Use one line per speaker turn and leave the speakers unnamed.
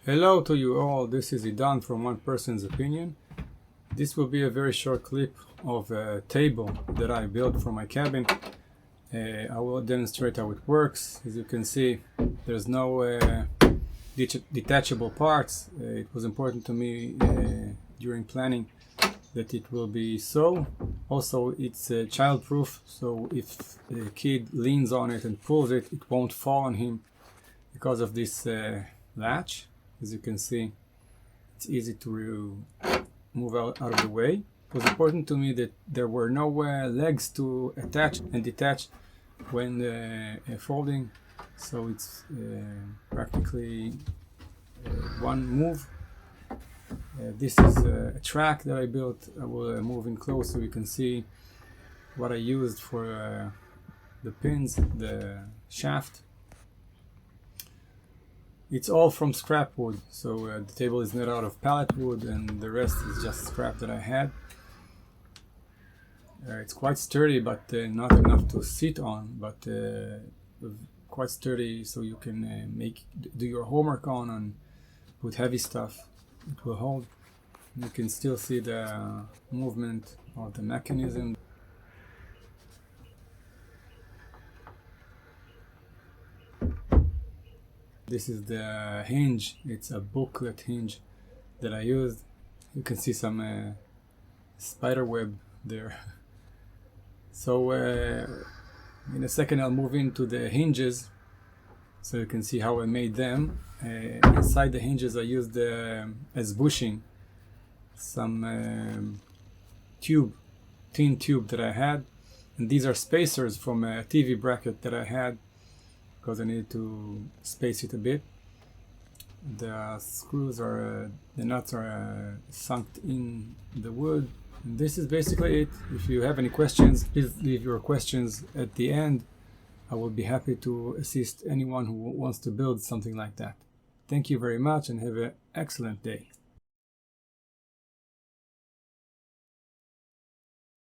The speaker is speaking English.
Hello to you all, this is Idan from One Person's Opinion. This will be a very short clip of a table that I built for my cabin. I will demonstrate how it works. As you can see, there's no detachable parts. It was important to me during planning that it will be so. Also, it's child-proof, so if a kid leans on it and pulls it, it won't fall on him because of this latch. As you can see, it's easy to move out of the way. It was important to me that there were no legs to attach and detach when folding, so it's practically one move. This is a track that I built. I will move in close so you can see what I used for the pins, the shaft. It's all from scrap wood, so the table is made out of pallet wood and the rest is just scrap that I had. It's quite sturdy, but not enough to sit on, but quite sturdy so you can do your homework on and put heavy stuff. It will hold. You can still see the movement of the mechanism. This is the Hinge. It's a booklet hinge that I used. You can see some spider web there. So in a second I'll move into the hinges so you can see how I made them. Inside the hinges I used as bushing some tin tube that I had, and these are spacers from a TV bracket that I had because I needed to space it a bit. The screws the nuts are sunk in the wood. And this is basically it. If you have any questions, please leave your questions at the end. I will be happy to assist anyone who wants to build something like that. Thank you very much and have an excellent day.